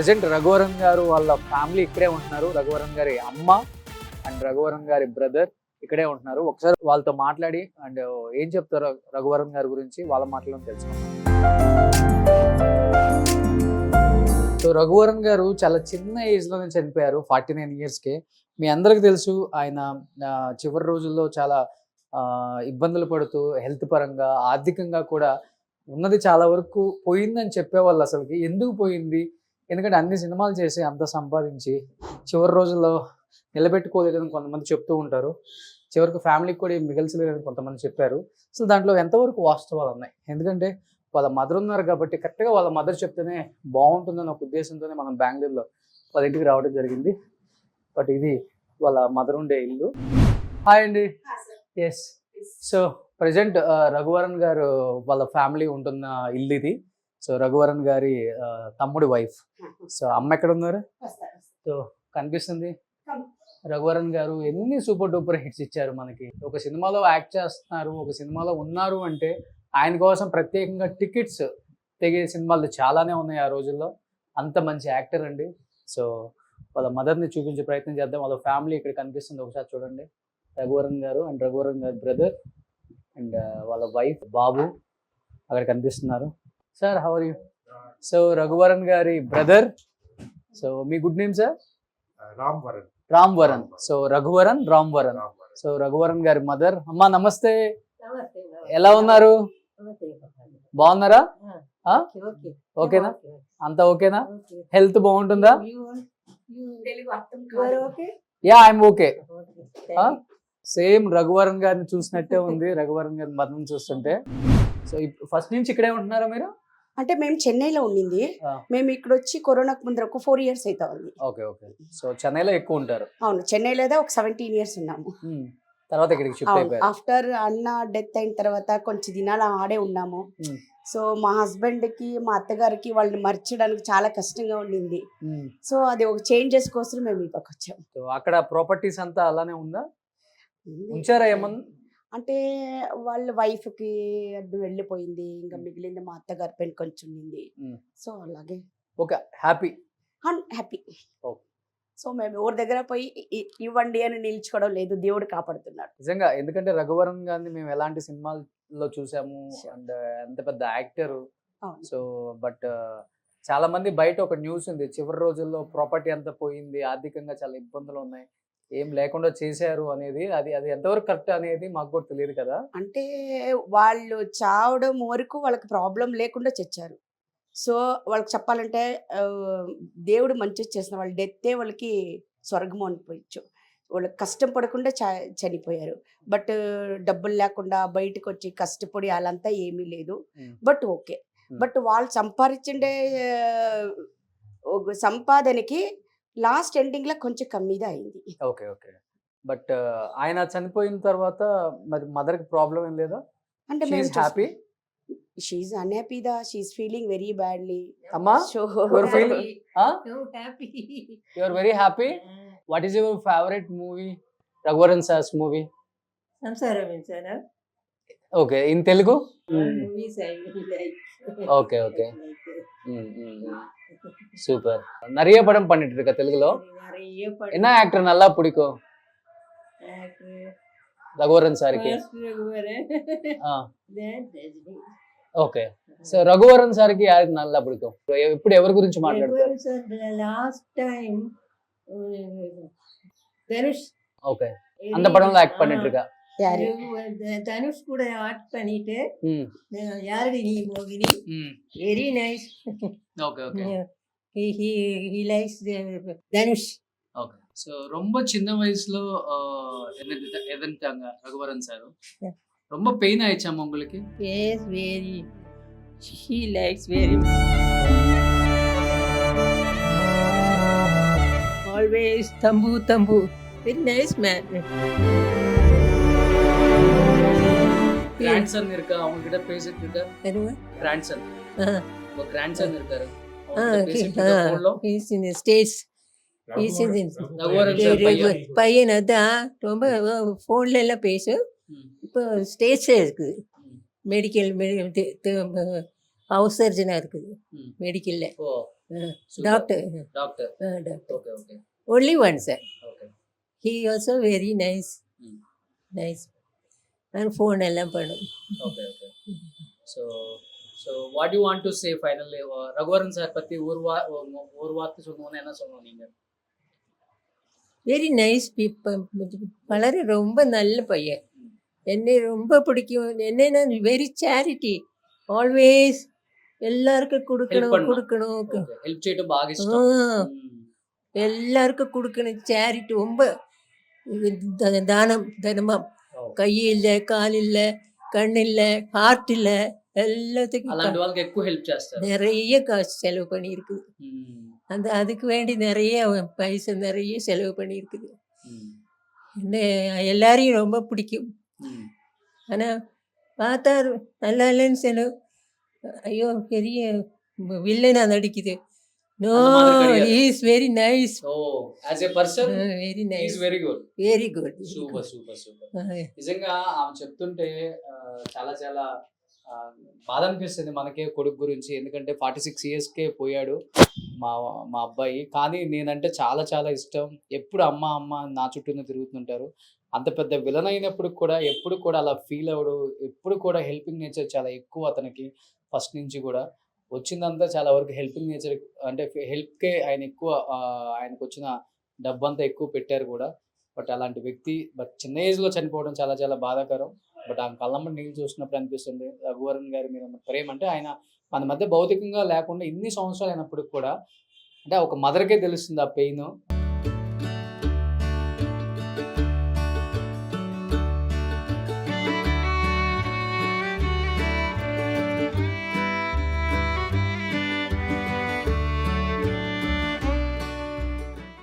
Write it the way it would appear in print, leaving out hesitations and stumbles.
Present Raghuvaran గారు వాళ్ళ family ఇక్కడే ఉంటున్నారు. రఘువరన్ గారి అమ్మ అండ్ రఘువరన్ గారి బ్రదర్ ఇక్కడే ఉంటున్నారు. ఒకసారి వాళ్ళతో మాట్లాడి అండ్ ఏం చెప్తారో రఘువరన్ గారి గురించి వాళ్ళ మాటలను తెలుసుకుందాం. సో రఘువరన్ గారు చాలా చిన్న ఏజ్ లోనే చనిపోయారు, 49 yearsకే. మీ అందరికి తెలుసు ఆయన చివరి రోజుల్లో చాలా ఇబ్బందులు పడుతూ హెల్త్ పరంగా ఆర్థికంగా కూడా ఉన్నది చాలా వరకు పోయిందని చెప్పేవాళ్ళు. అసలుకి ఎందుకు పోయింది, ఎందుకంటే అన్ని సినిమాలు చేసి అంత సంపాదించి చివరి రోజుల్లో నిలబెట్టుకోలేదని కొంతమంది చెప్తూ ఉంటారు. చివరికి ఫ్యామిలీకి కూడా ఏం మిగల్చలేదని కొంతమంది చెప్పారు. అసలు దాంట్లో ఎంతవరకు వాస్తవాలు ఉన్నాయి? ఎందుకంటే వాళ్ళ మదర్ ఉన్నారు కాబట్టి కరెక్ట్గా వాళ్ళ మదర్ చెప్తేనే బాగుంటుందని ఒక ఉద్దేశంతోనే మనం బెంగళూరులో వాళ్ళ ఇంటికి రావడం జరిగింది. బట్ ఇది వాళ్ళ మదర్ ఉండే ఇల్లు. హాయ్ అండి. ఎస్, సో ప్రజెంట్ రఘువరన్ గారు వాళ్ళ ఫ్యామిలీ ఉంటున్న ఇల్లు ఇది. సో రఘువరన్ గారి తమ్ముడి వైఫ్. సో అమ్మ ఎక్కడ ఉన్నారు? సో కనిపిస్తుంది. రఘువరన్ గారు ఎన్ని సూపర్ డూపర్ హిట్స్ ఇచ్చారు మనకి. ఒక సినిమాలో యాక్ట్ చేస్తున్నారు, ఒక సినిమాలో ఉన్నారు అంటే ఆయన కోసం ప్రత్యేకంగా టికెట్స్ తెగే సినిమాలు చాలానే ఉన్నాయి ఆ రోజుల్లో. అంత మంచి యాక్టర్ అండి. సో వాళ్ళ మదర్ని చూపించే ప్రయత్నం చేద్దాం. వాళ్ళ ఫ్యామిలీ ఇక్కడ కనిపిస్తుంది, ఒకసారి చూడండి. రఘువరన్ గారు అండ్ రఘువరన్ గారి బ్రదర్ అండ్ వాళ్ళ వైఫ్ బాబు అక్కడ కనిపిస్తున్నారు. Sir, how are you? So Raghuvaran గారి బ్రదర్. సో మీ good name sir? Ram Varan. So Raghuvaran, Ram Varan. So Raghuvaran గారి మదర్. అమ్మా నమస్తే, ఎలా ఉన్నారు? బాగున్నారా? ఓకేనా? అంతా ఓకేనా? హెల్త్ బాగుంటుందా? Yeah, I'm okay. Same Raghuvaran గారిని చూసినట్టే ఉంది, రఘువరన్ గారి మదర్ని చూస్తుంటే. సో ఫస్ట్ నుంచి ఇక్కడే ఉంటున్నారా మీరు? అంటే మేము చెన్నైలో ఉండింది. మేము ఇక్కడ వచ్చి కరోనాకు ముందర ఒక 4 years అయితే ఉంది. Okay okay. సో చెన్నైలో ఎక్కువ ఉంటారు? అవును, చెన్నైలో ఒక 17 years ఉన్నాము. తర్వాత ఇక్కడికి షిఫ్ట్ అయిపోయారు. ఆఫ్టర్ అన్న డెత్ అయిన తర్వాత కొంచెం దినాలు ఆడే ఉన్నాము. సో మా హస్బెండ్ కి మా అత్తగారికి వాళ్ళని మర్చడానికి చాలా కష్టంగా ఉండింది. సో అది ఒక చేంజెస్ కోసం మేము ఇక్కడికి వచ్చాము. అక్కడ ప్రాపర్టీస్ అంతా అలానే ఉందా? ఉంచారా ఏమన్నా? అంటే వాళ్ళ వైఫ్ కి అది వెళ్ళిపోయింది, ఇంకా మిగిలింది మా అత్తగారి పైన కొంచెం ఉంది. సో అలాగే ఓకే, హ్యాపీ హ్యాపీ. సో మేము ఎవరి దగ్గర పోయి ఇవ్వండి అని నిల్చుకోవడం లేదు, దేవుడు కాపాడుతున్నాడు నిజంగా. ఎందుకంటే రఘువరన్ గారిని మేము ఎలాంటి సినిమాల్లో చూసాము అండ్ ఎంత పెద్ద యాక్టర్. సో బట్ చాలా మంది బయట ఒక న్యూస్ ఉంది, చివరి రోజుల్లో ప్రాపర్టీ అంతా పోయింది, ఆర్థికంగా చాలా ఇబ్బందులు ఉన్నాయి, ఏం లేకుండా చేశారు అనేది. అది అది ఎంతవరకు కరెక్ట్ అనేది మాకు కూడా తెలియదు కదా. అంటే వాళ్ళు చావడం వరకు వాళ్ళకి ప్రాబ్లం లేకుండా చచ్చారు. సో వాళ్ళకి చెప్పాలంటే దేవుడు మంచి చేసిన వాళ్ళ డెత్తే వాళ్ళకి స్వర్గం అనిపించు. వాళ్ళకి కష్టం పడకుండా చనిపోయారు. బట్ డబ్బులు లేకుండా బయటకు వచ్చి కష్టపడి వాళ్ళంతా ఏమీ లేదు. But okay. బట్ వాళ్ళు సంపాదించే సంపాదనకి లాస్ట్ ఎండింగ్ లో కొంచెం కమ్మిగా అయింది. Okay okay. బట్ ఆయన చనిపోయిన తర్వాత మరి మదర్ కి ప్రాబ్లం ఏం లేదా? అంటే హ్యాపీ? షీఈ్ అన్హ్యాపీ దా, షీఈ్ ఫీలింగ్ వెరీ బ్యాడ్లీ. అమ్మా, so you are very happy. What is your favourite movie? Raghuvaran sir's movie? Okay, in Telugu? Okay okay, super. நிறைய படம் பண்ணிட்டு இருக்க தெலுங்குல. என்ன ஆக்டர் நல்லா பிடிக்கும் ரகுவரன் சாருக்கு? ఓకే. సో రఘువరన్ సార్కి యారికి నల్లా పిడికం? ఎప్పుడు ఎవరి గురించి మాట్లాడతారు? Last time Dhanush. ஓகே, அந்த படம்ல ஆக்ட் பண்ணிட்டு இருக்கா. தனுஷ் கூட ஆக்ட் பண்ணிட்டு யாரடி நீ மோகினி, very nice. Okay okay. he likes Dhanush. Okay. So ரொம்ப சின்ன வயசுல எதன்ட்டாங்க ரகுவரன் சார். ரொம்ப பெயின் ஆயிடுச்சாமா உங்களுக்கு? Yes, very. He likes very. Always tambu. Very nice man. grandson இருக்கா அவங்க கிட்ட பேசிட்டு இருக்கா? என்னங்க? grandson. ஒரு grandson இருக்காரு. He's in the States. He's in Raghuvaran sir பையன் அதான் ரொம்ப ஃபோன்ல எல்லாம் பேசு. இப்போ ஸ்டேட்ஸில் இருக்குது, மெடிக்கல் ஹவுஸ் சர்ஜனாக இருக்குது மெடிக்கலில். Doctor doctor. Doctor okay okay only one sir. Okay. He also very nice nice நான் ஃபோன் எல்லாம் பண்ணும். Okay okay. So so what you want to say finally Raghuvaran sir பற்றி ஒரு வார்த்தை சொல்லணும்னா என்ன சொல்லணும் நீங்கள்? Very nice people. വളരെ ரொம்ப நல்ல பையன். என்னை ரொம்ப பிடிக்கும். என்னன்னா வெரி சேரிட்டி. ஆல்வேஸ் எல்லாருக்கும் கொடுக்கணும் பண்ணணும். கொடுக்கணும். హెల్ప్ చేయడం బాగా ஆ, ఇష్టం. எல்லாருக்கும் கொடுக்கணும். சேரிட்டி ரொம்ப இது தானம் தர்மம். கை இல்லை, கால் இல்லை, கண் இல்லை, ஹார்ட் இல்லை, எல்லாத்துக்கும் అలాంటి వాళ్ళకి ఎక్కువ హెల్ప్ చేస్తారు. நிறைய காசு செலவு பண்ணியிருக்குது. அதுக்கு வேண்டி நிறைய பைசா நிறைய செலவு பண்ணியிருக்குது. என்ன எல்லாரையும் ரொம்ப பிடிக்கும். ஆனால் பார்த்தா நல்லா இல்லைன்னு செலவு. ஐயோ பெரிய வில்லனா நடிக்குது. நோ, அந்த மாதிரி கிடையாது. Is very nice. So as a person very is nice, very good. Very good. Super super super. నిజంగా ఆమె చెప్తుంటే చాలా చాలా బాధ అనిపిస్తుంది మనకే కొడుకు గురించి. ఎందుకంటే 46 ఇయర్స్కే పోయాడు మా మా అబ్బాయి. కానీ నేనంటే చాలా చాలా ఇష్టం. ఎప్పుడు అమ్మ అమ్మ అని నా చుట్టూనే తిరుగుతుంటారు. అంత పెద్ద విలన్ అయినప్పుడు కూడా ఎప్పుడు కూడా అలా ఫీల్ అవ్వడు. ఎప్పుడు కూడా హెల్పింగ్ నేచర్ చాలా ఎక్కువ అతనికి ఫస్ట్ నుంచి కూడా. వచ్చిందంతా చాలా వరకు హెల్పింగ్ నేచర్, అంటే హెల్ప్కే ఆయన ఎక్కువ ఆయనకు వచ్చిన డబ్బంతా ఎక్కువ పెట్టారు కూడా. బట్ అలాంటి వ్యక్తి చిన్న ఏజ్లో చనిపోవడం చాలా చాలా బాధాకరం. బట్ ఆమె కళ్ళమ్మటి నీళ్ళు చూసినప్పుడు అనిపిస్తుంది రఘువరన్ గారి మీద ఉన్న ప్రేమ. అంటే ఆయన మన మధ్య భౌతికంగా లేకుండా ఇన్ని సంవత్సరాలు అయినప్పటికి కూడా అంటే ఒక మదర్కే తెలుస్తుంది ఆ పెయిన్.